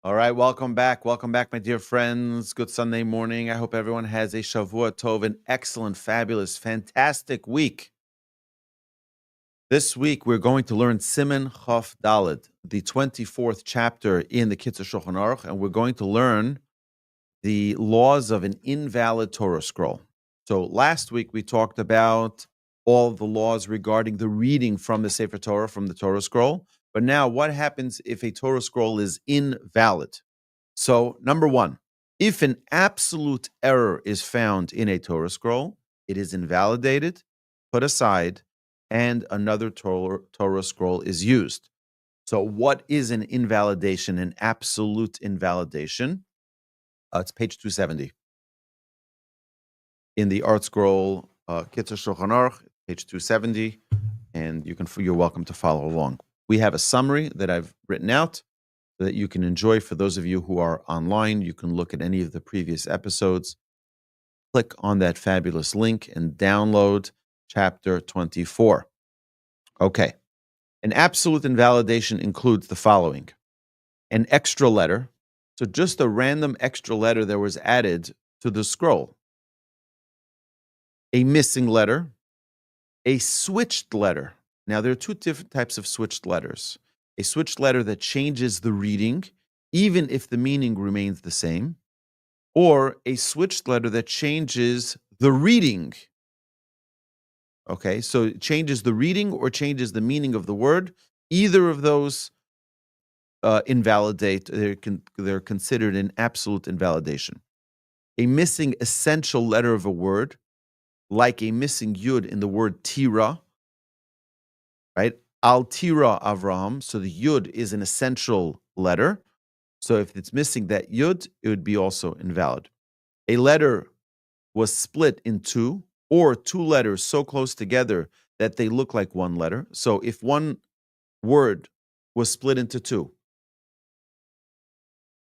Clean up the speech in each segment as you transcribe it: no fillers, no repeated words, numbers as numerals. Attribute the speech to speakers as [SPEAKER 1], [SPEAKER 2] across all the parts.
[SPEAKER 1] All right, welcome back. Welcome back, my dear friends. Good Sunday morning. I hope everyone has a Shavua Tov, an excellent, fabulous, fantastic week. This week, we're going to learn Siman Chof Daled, the 24th chapter in the Kitzur Shulchan Aruch, and we're going to learn the laws of an invalid Torah scroll. So last week, we talked about all the laws regarding the reading from the Sefer Torah, from the Torah scroll. But now, what happens if a Torah scroll is invalid? So, number one, if an absolute error is found in a Torah scroll, it is invalidated, put aside, and another Torah scroll is used. So, what is an invalidation, an absolute invalidation? It's page 270 in the Art Scroll Kitzur Shulchan Aruch, page 270, and you're welcome to follow along. We have a summary that I've written out that you can enjoy. For those of you who are online, you can look at any of the previous episodes. Click on that fabulous link and download chapter 24. Okay. An absolute invalidation includes the following: an extra letter, so just a random extra letter that was added to the scroll, a missing letter, a switched letter. Now, there are two different types of switched letters. A switched letter that changes the reading, even if the meaning remains the same, or a switched letter that changes the reading. Okay, so it changes the reading or changes the meaning of the word. Either of those invalidate, they're considered an absolute invalidation. A missing essential letter of a word, like a missing yud in the word tira, right? Al tira Avraham, so the yud is an essential letter. So if it's missing that yud, it would be also invalid. A letter was split in two, or two letters so close together that they look like one letter. So if one word was split into two,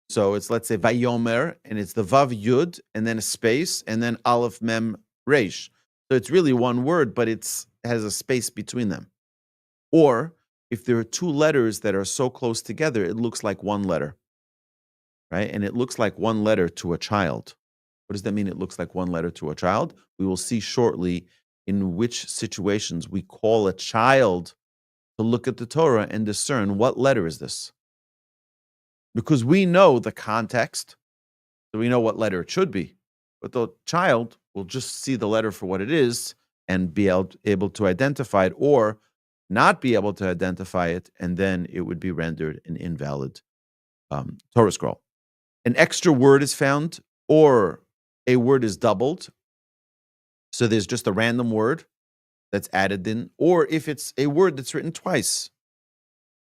[SPEAKER 1] so it's, let's say, Vayomer, and it's the Vav Yud, and then a space, and then Aleph Mem Reish. So it's really one word, but it has a space between them. Or if there are two letters that are so close together, it looks like one letter, right? And it looks like one letter to a child. What does that mean? It looks like one letter to a child. We will see shortly in which situations we call a child to look at the Torah and discern what letter is this. Because we know the context, so we know what letter it should be. But the child will just see the letter for what it is and be able to identify it, or not be able to identify it, and then it would be rendered an invalid Torah scroll. An extra word is found, or a word is doubled. So there's just a random word that's added in, or if it's a word that's written twice.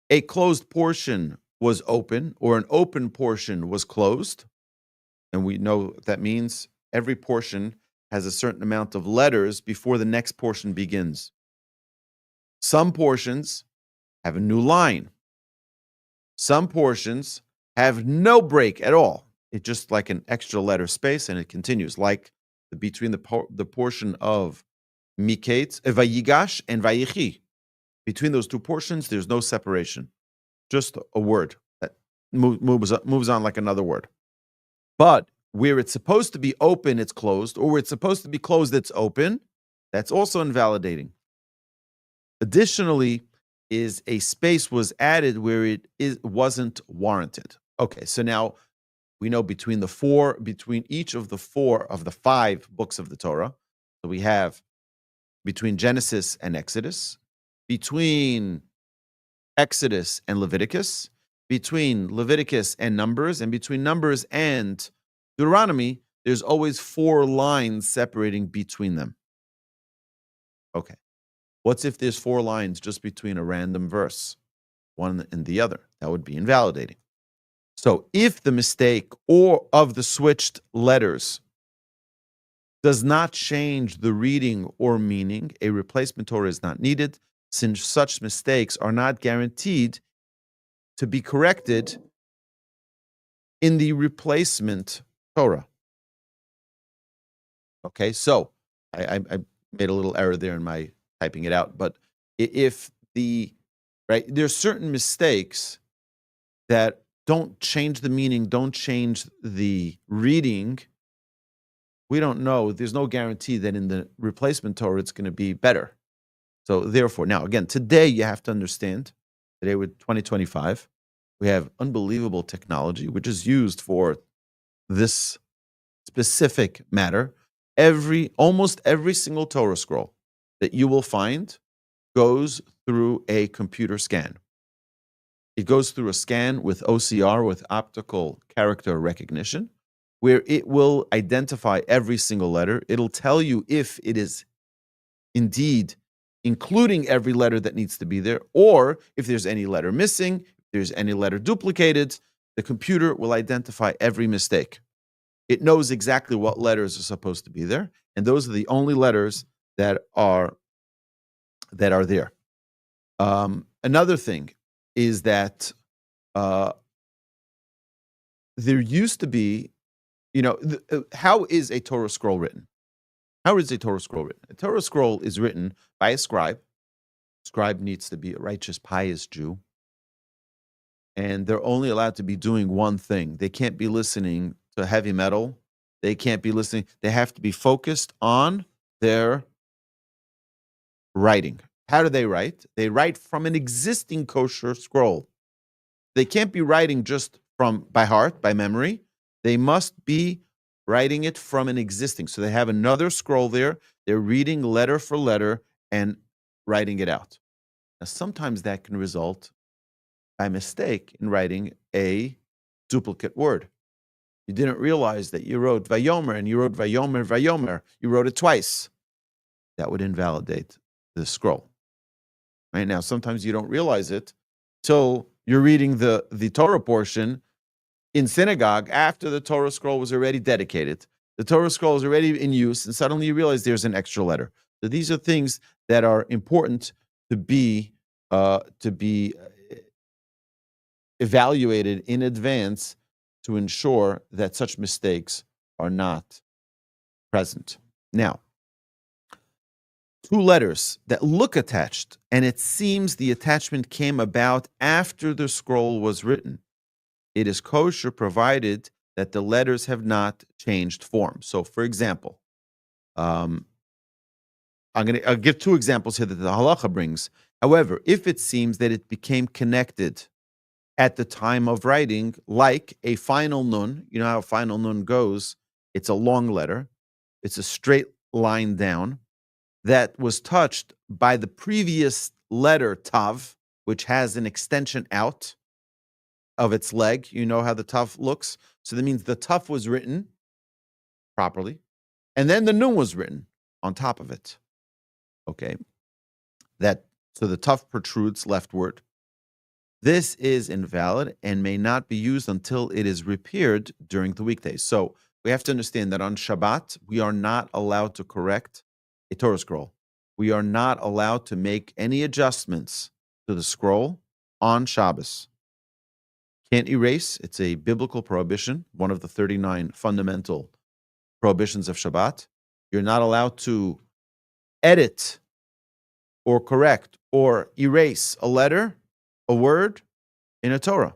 [SPEAKER 1] A closed portion was open, or an open portion was closed. And we know what that means. Every portion has a certain amount of letters before the next portion begins. Some portions have a new line. Some portions have no break at all. It's just like an extra letter space, and it continues, like between the portion of Miketz, Vayigash, and Vayichi. Between those two portions, there's no separation. Just a word that moves on like another word. But where it's supposed to be open, it's closed, or where it's supposed to be closed, it's open. That's also invalidating. Additionally, is a space was added where it wasn't warranted. Okay, so now we know between each of the four of the five books of the Torah, so we have between Genesis and Exodus, between Exodus and Leviticus, between Leviticus and Numbers, and between Numbers and Deuteronomy, there's always four lines separating between them. Okay. What's if there's four lines just between a random verse, one and the other? That would be invalidating. So if the mistake or of the switched letters does not change the reading or meaning, a replacement Torah is not needed, since such mistakes are not guaranteed to be corrected in the replacement Torah. Okay, so I made a little error there in my typing it out, but if there's certain mistakes that don't change the meaning, don't change the reading, we don't know. There's no guarantee that in the replacement Torah it's going to be better. So therefore, now again, today you have to understand, today with 2025, we have unbelievable technology, which is used for this specific matter. Almost every single Torah scroll that you will find goes through a computer scan. It goes through a scan with OCR, with optical character recognition, where it will identify every single letter. It'll tell you if it is indeed including every letter that needs to be there, or if there's any letter missing, if there's any letter duplicated. The computer will identify every mistake. It knows exactly what letters are supposed to be there, and those are the only letters that are there. Another thing is that there used to be, how is a Torah scroll written? How is a Torah scroll written? A Torah scroll is written by a scribe. Scribe needs to be a righteous, pious Jew. And they're only allowed to be doing one thing. They can't be listening to heavy metal. They can't be listening. They have to be focused on their writing. How do they write? They write from an existing kosher scroll. They can't be writing just by heart, by memory. They must be writing it from an existing. So they have another scroll there. They're reading letter for letter and writing it out. Now, sometimes that can result by mistake in writing a duplicate word. You didn't realize that you wrote Vayomer and you wrote Vayomer, Vayomer. You wrote it twice. That would invalidate the scroll. Right now, sometimes you don't realize it till you're reading the Torah portion in synagogue after the Torah scroll was already dedicated. The Torah scroll is already in use, and suddenly you realize there's an extra letter. So these are things that are important to be evaluated in advance to ensure that such mistakes are not present. Now, two letters that look attached, and it seems the attachment came about after the scroll was written. It is kosher provided that the letters have not changed form. So, for example, I'll give two examples here that the halacha brings. However, if it seems that it became connected at the time of writing, like a final nun, you know how a final nun goes, it's a long letter, it's a straight line down, that was touched by the previous letter tav, which has an extension out of its leg. You know how the tav looks? So that means the tav was written properly, and then the nun was written on top of it. Okay. So the tav protrudes leftward. This is invalid and may not be used until it is repaired during the weekdays. So we have to understand that on Shabbat, we are not allowed to correct a Torah scroll. We are not allowed to make any adjustments to the scroll on Shabbos. Can't erase. It's a biblical prohibition, one of the 39 fundamental prohibitions of Shabbat. You're not allowed to edit or correct or erase a letter, a word in a Torah.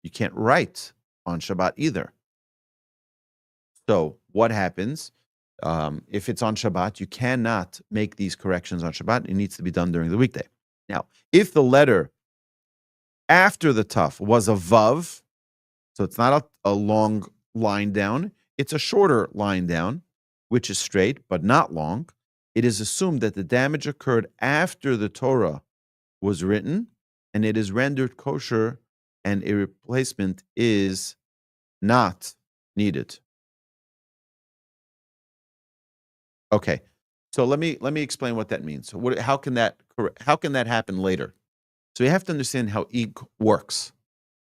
[SPEAKER 1] You can't write on Shabbat either. So what happens? If it's on Shabbat, you cannot make these corrections on Shabbat. It needs to be done during the weekday. Now, if the letter after the tuf was a vav, so it's not a long line down, it's a shorter line down, which is straight but not long, it is assumed that the damage occurred after the Torah was written, and it is rendered kosher, and a replacement is not needed. Okay, so let me explain what that means. So how can that happen later? So you have to understand how ink works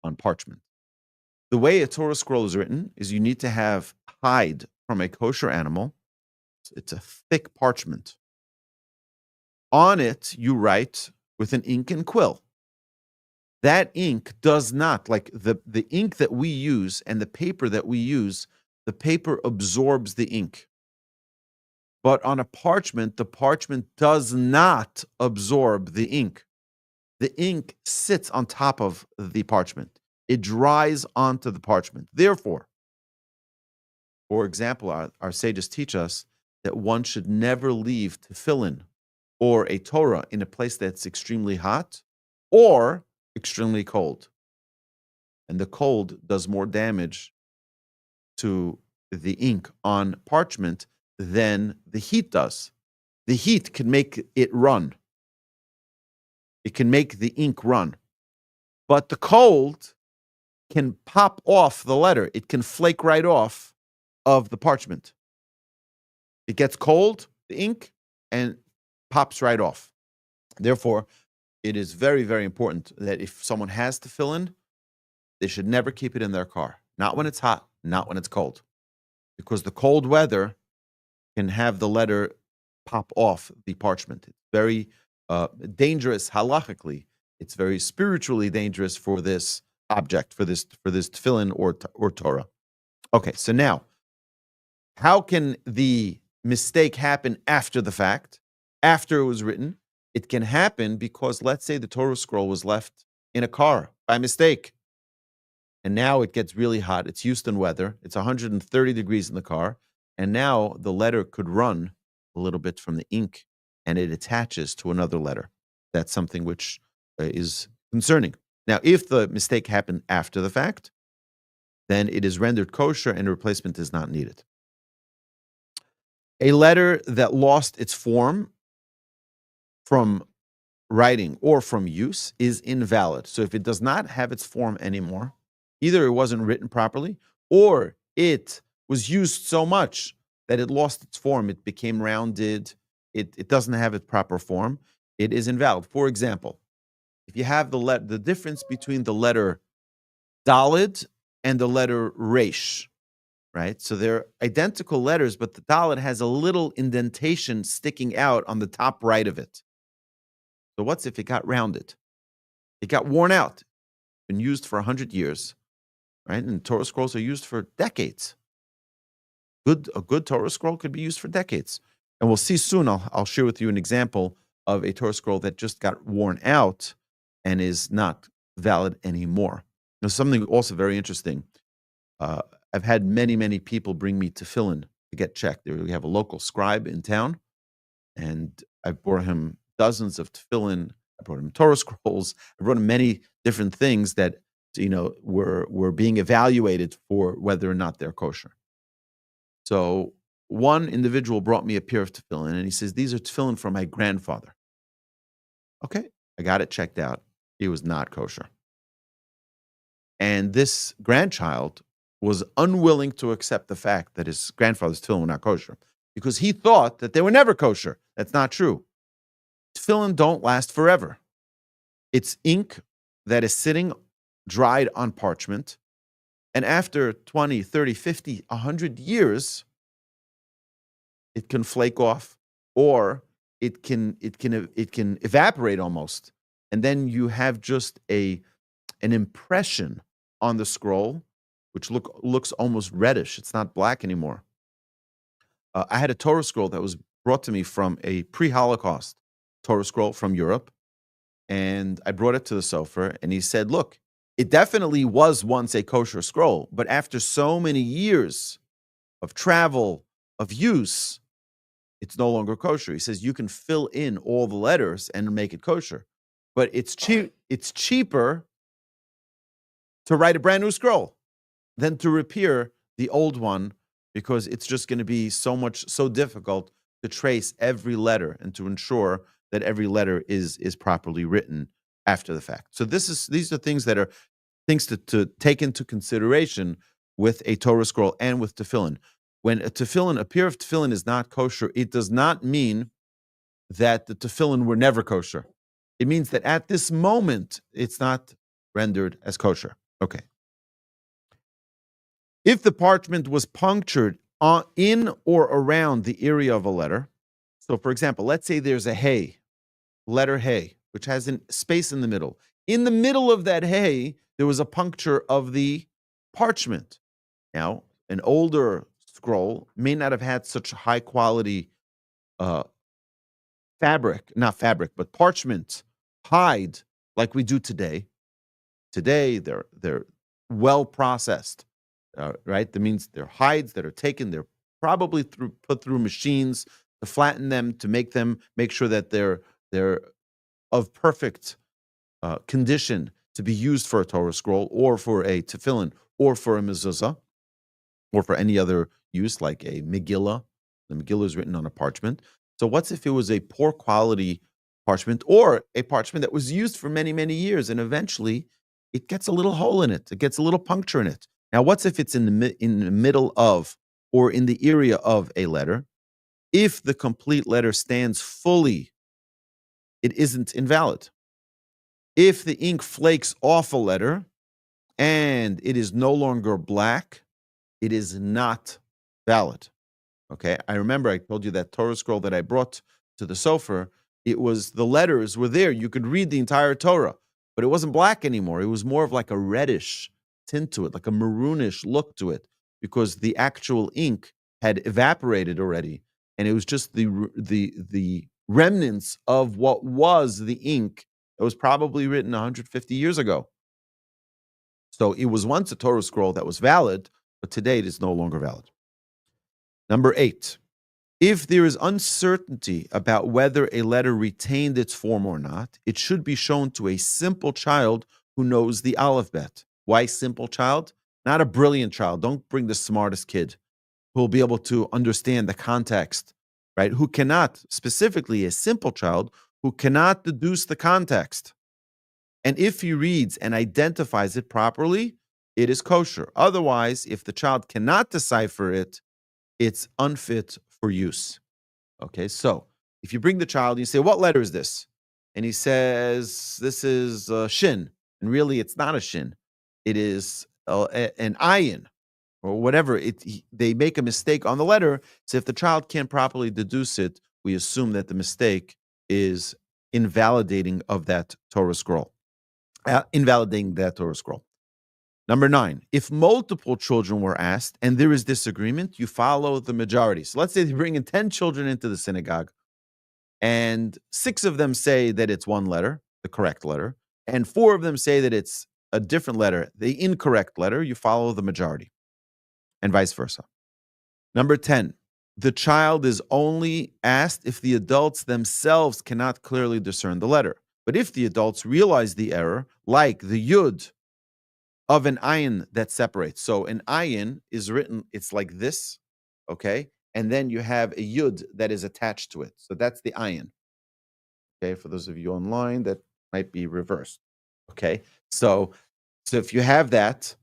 [SPEAKER 1] on parchment. The way a Torah scroll is written is you need to have hide from a kosher animal. It's a thick parchment. On it, you write with an ink and quill. That ink does not, like the ink that we use and the paper that we use, the paper absorbs the ink. But on a parchment, the parchment does not absorb the ink. The ink sits on top of the parchment. It dries onto the parchment. Therefore, for example, our sages teach us that one should never leave tefillin or a Torah in a place that's extremely hot or extremely cold. And the cold does more damage to the ink on parchment than the heat does. The heat can make it run. It can make the ink run. But the cold can pop off the letter. It can flake right off of the parchment. It gets cold, the ink, and pops right off. Therefore, it is very, very important that if someone has tefillin, they should never keep it in their car. Not when it's hot, not when it's cold. Because the cold weather can have the letter pop off the parchment. It's very dangerous halachically. It's very spiritually dangerous for this object, for this tefillin or Torah. Okay, so now, how can the mistake happen after the fact, after it was written? It can happen because, let's say, the Torah scroll was left in a car by mistake. And now it gets really hot. It's Houston weather. It's 130 degrees in the car. And now the letter could run a little bit from the ink and it attaches to another letter. That's something which is concerning. Now, if the mistake happened after the fact, then it is rendered kosher and a replacement is not needed. A letter that lost its form from writing or from use is invalid. So if it does not have its form anymore, either it wasn't written properly or it was used so much that it lost its form, it became rounded, it doesn't have its proper form, it is invalid. For example, if you have the difference between the letter Dalid and the letter Resh, right? So they're identical letters, but the Dalid has a little indentation sticking out on the top right of it. So what's if it got rounded? It got worn out, been used for 100 years, right? And Torah scrolls are used for decades. A good Torah scroll could be used for decades. And we'll see soon, I'll share with you an example of a Torah scroll that just got worn out and is not valid anymore. There's something also very interesting. I've had many people bring me tefillin to get checked. We have a local scribe in town, and I brought him dozens of tefillin. I brought him Torah scrolls. I brought him many different things that were being evaluated for whether or not they're kosher. So one individual brought me a pair of tefillin, and he says, "These are tefillin from my grandfather." Okay, I got it checked out. It was not kosher. And this grandchild was unwilling to accept the fact that his grandfather's tefillin were not kosher because he thought that they were never kosher. That's not true. Tefillin don't last forever. It's ink that is sitting dried on parchment, and after 20, 30, 50, 100 years, it can flake off, or it can evaporate almost, and then you have just an impression on the scroll, which looks almost reddish. It's not black anymore. I had a Torah scroll that was brought to me from a pre-Holocaust Torah scroll from Europe, and I brought it to the sofer, and he said, "Look, it definitely was once a kosher scroll, but after so many years of travel, of use, it's no longer kosher." He says you can fill in all the letters and make it kosher, but it's cheaper to write a brand new scroll than to repair the old one, because it's just going to be so difficult to trace every letter and to ensure that every letter is properly written after the fact. So these are things that are things to take into consideration with a Torah scroll and with tefillin. When a pair of tefillin is not kosher, it does not mean that the tefillin were never kosher. It means that at this moment, it's not rendered as kosher. Okay. If the parchment was punctured in or around the area of a letter, so for example, let's say there's a hey, letter hey, which has a space in the middle. In the middle of that hey, there was a puncture of the parchment. Now, an older scroll may not have had such high quality parchment hide like we do today. Today, they're well processed, right? That means they're hides that are taken. They're probably put through machines to flatten them, to make sure that they're of perfect condition to be used for a Torah scroll or for a tefillin or for a mezuzah or for any other use like a Megillah. The Megillah is written on a parchment. So what's if it was a poor quality parchment or a parchment that was used for many, many years and eventually it gets a little hole in it. It gets a little puncture in it. Now, what's if it's in the middle of or in the area of a letter? If the complete letter stands fully, it isn't invalid. If the ink flakes off a letter and it is no longer black, it is not valid. Okay, I remember I told you that Torah scroll that I brought to the sofer. It was the letters were there. You could read the entire Torah, but it wasn't black anymore. It was more of like a reddish tint to it, like a maroonish look to it, because the actual ink had evaporated already, and it was just the remnants of what was the ink that was probably written 150 years ago. So it was once a Torah scroll that was valid, but today it is no longer valid. Number 8, if there is uncertainty about whether a letter retained its form or not, it should be shown to a simple child who knows the alphabet. Why simple child? Not a brilliant child. Don't bring the smartest kid who will be able to understand the context, right? Who cannot, specifically a simple child, who cannot deduce the context. And if he reads and identifies it properly, it is kosher. Otherwise, if the child cannot decipher it, it's unfit for use. Okay, so if you bring the child and you say, what letter is this? And he says, this is shin. And really, it's not a shin. It is an ayin or whatever. They make a mistake on the letter. So if the child can't properly deduce it, we assume that the mistake is invalidating of that Torah scroll. Invalidating that Torah scroll. Number 9, if multiple children were asked and there is disagreement, you follow the majority. So let's say they bring in 10 children into the synagogue and 6 of them say that it's one letter, the correct letter, and 4 of them say that it's a different letter, the incorrect letter. You follow the majority and vice versa. Number 10, the child is only asked if the adults themselves cannot clearly discern the letter. But if the adults realize the error, like the yud of an ayin that separates. So an ayin is written, it's like this, okay? And then you have a yud that is attached to it. So that's the ayin. Okay, for those of you online, that might be reversed. Okay, so if you have that,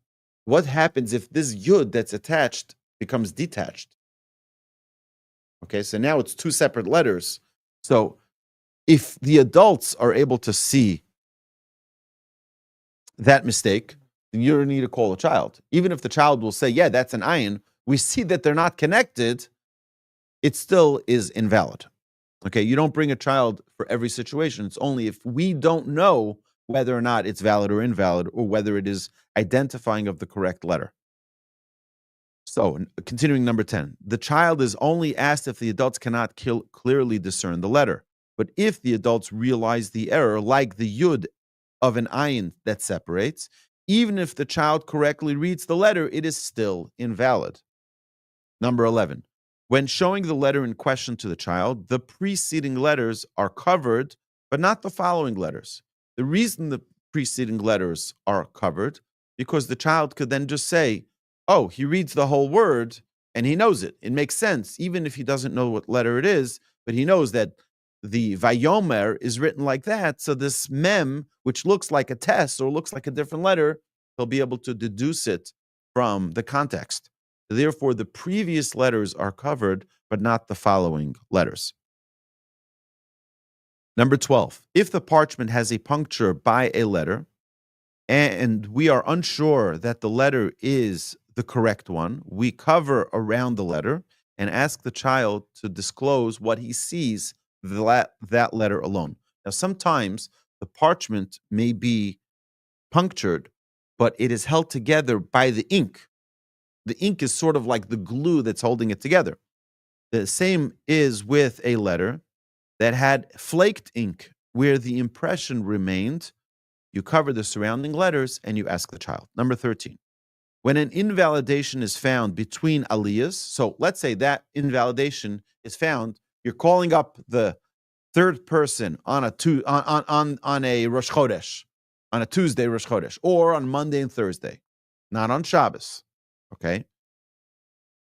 [SPEAKER 1] what happens if this yud that's attached becomes detached? Okay, so now it's 2 separate letters. So if the adults are able to see that mistake, you don't need to call a child. Even if the child will say, yeah, that's an ayin, we see that they're not connected, it still is invalid. Okay, you don't bring a child for every situation. It's only if we don't know whether or not it's valid or invalid, or whether it is identifying of the correct letter. So, continuing number 10, the child is only asked if the adults cannot clearly discern the letter. But if the adults realize the error, like the yud of an ayin that separates, even if the child correctly reads the letter, it is still invalid. Number 11, when showing the letter in question to the child, the preceding letters are covered, but not the following letters. The reason the preceding letters are covered, because the child could then just say, oh, he reads the whole word and he knows it. It makes sense, even if he doesn't know what letter it is, but he knows that the Vayomer is written like that. So this mem, which looks like a test or looks like a different letter, he'll be able to deduce it from the context. Therefore, the previous letters are covered, but not the following letters. Number 12, if the parchment has a puncture by a letter, and we are unsure that the letter is the correct one, we cover around the letter and ask the child to disclose what he sees that letter alone. Now, sometimes the parchment may be punctured, but it is held together by the ink. The ink is sort of like the glue that's holding it together. The same is with a letter that had flaked ink, where the impression remained, you cover the surrounding letters and you ask the child. Number 13. When an invalidation is found between aliyahs, so let's say that invalidation is found, you're calling up the third person on a Rosh Chodesh, on a Tuesday Rosh Chodesh, or on Monday and Thursday, not on Shabbos. Okay.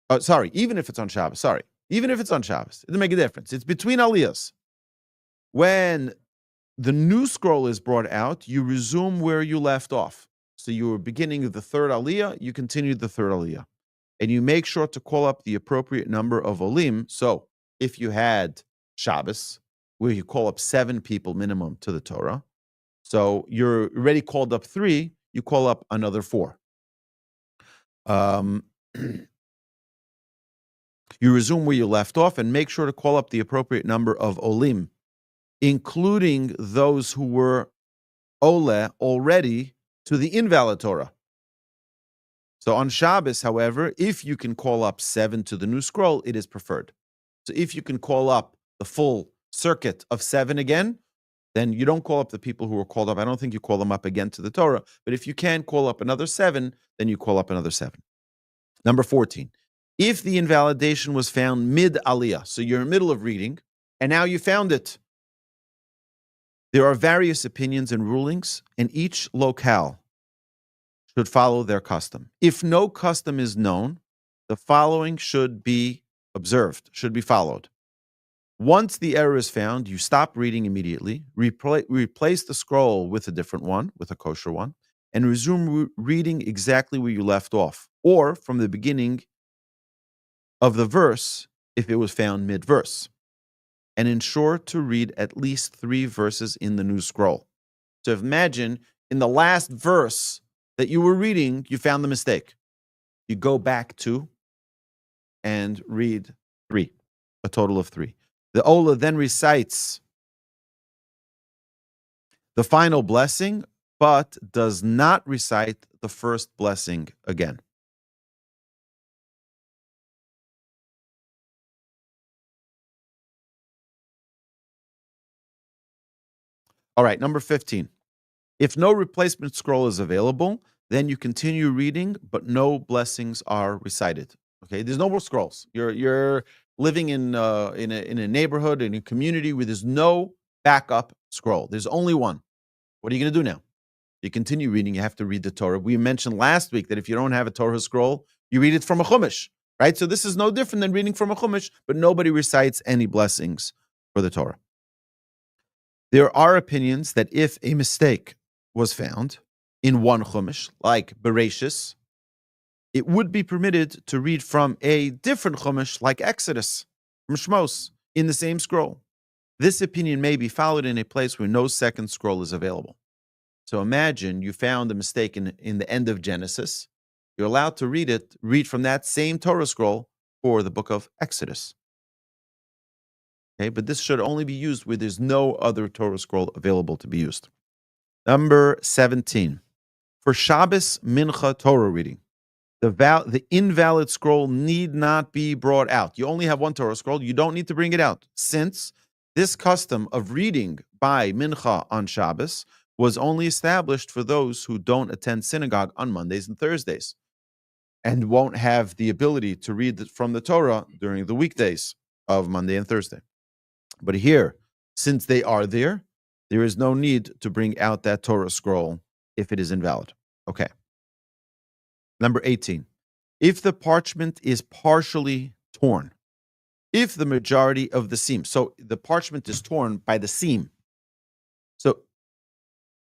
[SPEAKER 1] Oh, sorry. Even if it's on Shabbos. Sorry. Even if it's on Shabbos, it doesn't make a difference. It's between aliyahs. When the new scroll is brought out, you resume where you left off. So you were beginning of the third aliyah, you continue the third aliyah. And you make sure to call up the appropriate number of olim. So if you had Shabbos, where you call up 7 people minimum to the Torah, so you're already called up 3, you call up another 4. You resume where you left off and make sure to call up the appropriate number of olim, including those who were ole already to the invalid Torah. So on Shabbos, however, if you can call up 7 to the new scroll, it is preferred. So if you can call up the full circuit of 7 again, then you don't call up the people who were called up. I don't think you call them up again to the Torah. But if you can call up another 7, then you call up another 7. Number 14. If the invalidation was found mid-aliyah, so you're in the middle of reading, and now you found it, there are various opinions and rulings, and each locale should follow their custom. If no custom is known, the following should be observed, should be followed. Once the error is found, you stop reading immediately, replace the scroll with a different one, with a kosher one, and resume reading exactly where you left off, or from the beginning of the verse if it was found mid-verse. And ensure to read at least 3 verses in the new scroll. So imagine in the last verse that you were reading, you found the mistake. You go back to and read 3, a total of 3. The Ola then recites the final blessing, but does not recite the first blessing again. All right, number 15. If no replacement scroll is available, then you continue reading, but no blessings are recited. Okay, there's no more scrolls. You're living in a neighborhood, in a community where there's no backup scroll. There's only one. What are you going to do now? You continue reading. You have to read the Torah. We mentioned last week that if you don't have a Torah scroll, you read it from a chumash, right? So this is no different than reading from a chumash, but nobody recites any blessings for the Torah. There are opinions that if a mistake was found in one chumash, like Bereshis, it would be permitted to read from a different chumash, like Exodus, from Shmos, in the same scroll. This opinion may be followed in a place where no second scroll is available. So imagine you found a mistake in the end of Genesis. You're allowed to read from that same Torah scroll for the book of Exodus. Okay, but this should only be used where there's no other Torah scroll available to be used. Number 17. For Shabbos Mincha Torah reading, the invalid scroll need not be brought out. You only have one Torah scroll. You don't need to bring it out, since this custom of reading by Mincha on Shabbos was only established for those who don't attend synagogue on Mondays and Thursdays and won't have the ability to read from the Torah during the weekdays of Monday and Thursday. But here, since they are there is no need to bring out that Torah scroll if it is invalid. Okay. Number 18. If the parchment is partially torn, if the majority of the seam, so the parchment is torn by the seam. So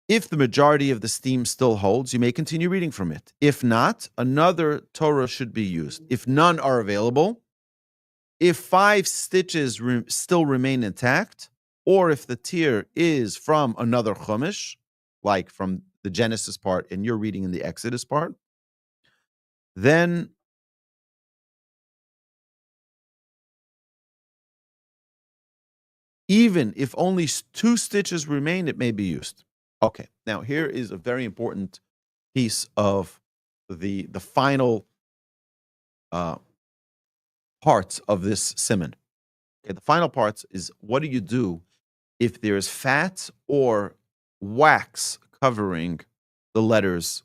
[SPEAKER 1] if the majority of the seam still holds, you may continue reading from it. If not, another Torah should be used. If none are available, if 5 stitches still remain intact, or if the tear is from another chumash, like from the Genesis part and you're reading in the Exodus part, then even if only 2 stitches remain, it may be used. Okay, now here is a very important piece of the final parts of this siman. Okay, the final parts is, what do you do if there is fat or wax covering the letters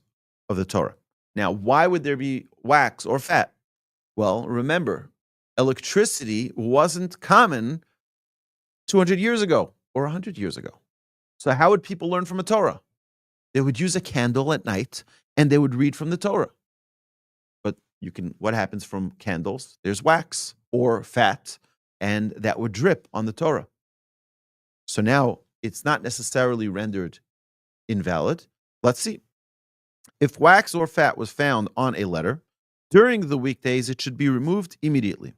[SPEAKER 1] of the Torah. Now, why would there be wax or fat? Well, remember, electricity wasn't common 200 years ago or 100 years ago. So how would people learn from a Torah? They would use a candle at night and they would read from the Torah. But what happens from candles? There's wax or fat, and that would drip on the Torah. So now it's not necessarily rendered invalid. Let's see. If wax or fat was found on a letter during the weekdays, it should be removed immediately.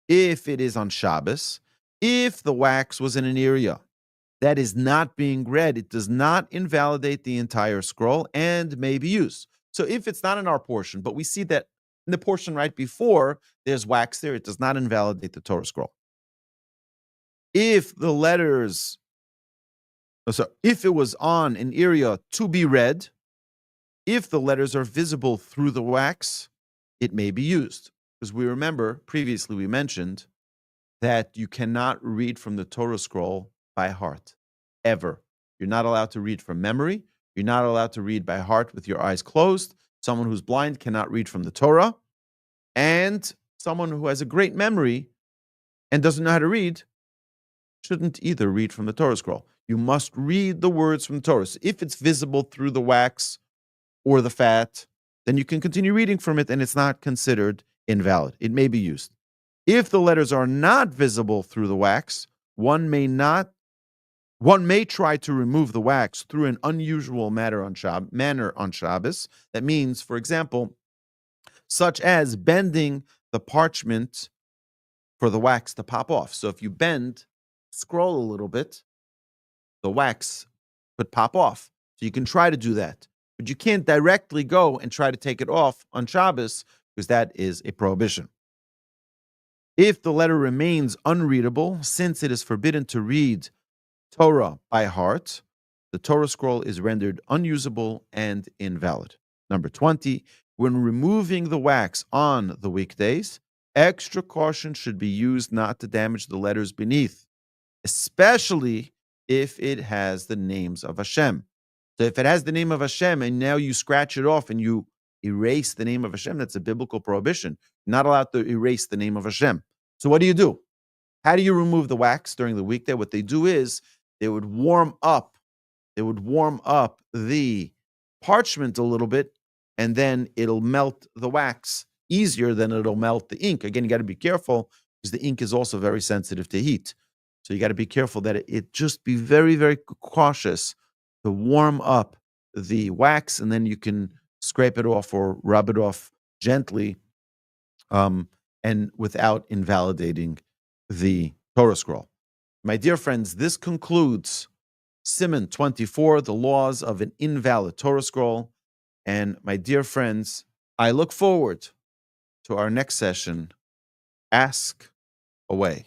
[SPEAKER 1] If it is on Shabbos, if the wax was in an area that is not being read, it does not invalidate the entire scroll and may be used. So if it's not in our portion, but we see that in the portion right before, there's wax there, it does not invalidate the Torah scroll. If it was on an area to be read, if the letters are visible through the wax, it may be used. Because we remember, previously we mentioned that you cannot read from the Torah scroll by heart, ever. You're not allowed to read from memory. You're not allowed to read by heart with your eyes closed. Someone who's blind cannot read from the Torah. And someone who has a great memory and doesn't know how to read shouldn't either read from the Torah scroll. You must read the words from the Torah. So if it's visible through the wax or the fat, then you can continue reading from it and it's not considered invalid. It may be used. If the letters are not visible through the wax, one may try to remove the wax through an unusual manner on Shabbos. That means, for example, such as bending the parchment for the wax to pop off. So if you scroll a little bit, the wax could pop off. So you can try to do that. But you can't directly go and try to take it off on Shabbos because that is a prohibition. If the letter remains unreadable, since it is forbidden to read Torah by heart, the Torah scroll is rendered unusable and invalid. Number 20, when removing the wax on the weekdays, extra caution should be used not to damage the letters beneath, especially if it has the names of Hashem. So if it has the name of Hashem and now you scratch it off and you erase the name of Hashem, that's a biblical prohibition. You're not allowed to erase the name of Hashem. So what do? How do you remove the wax during the weekday? What they do is they would warm up the parchment a little bit, and then it'll melt the wax easier than it'll melt the ink. Again, you got to be careful because the ink is also very sensitive to heat. So you got to be careful that it just be very, very cautious to warm up the wax, and then you can scrape it off or rub it off gently and without invalidating the Torah scroll. My dear friends, this concludes Siman 24, the laws of an invalid Torah scroll. And my dear friends, I look forward to our next session. Ask away.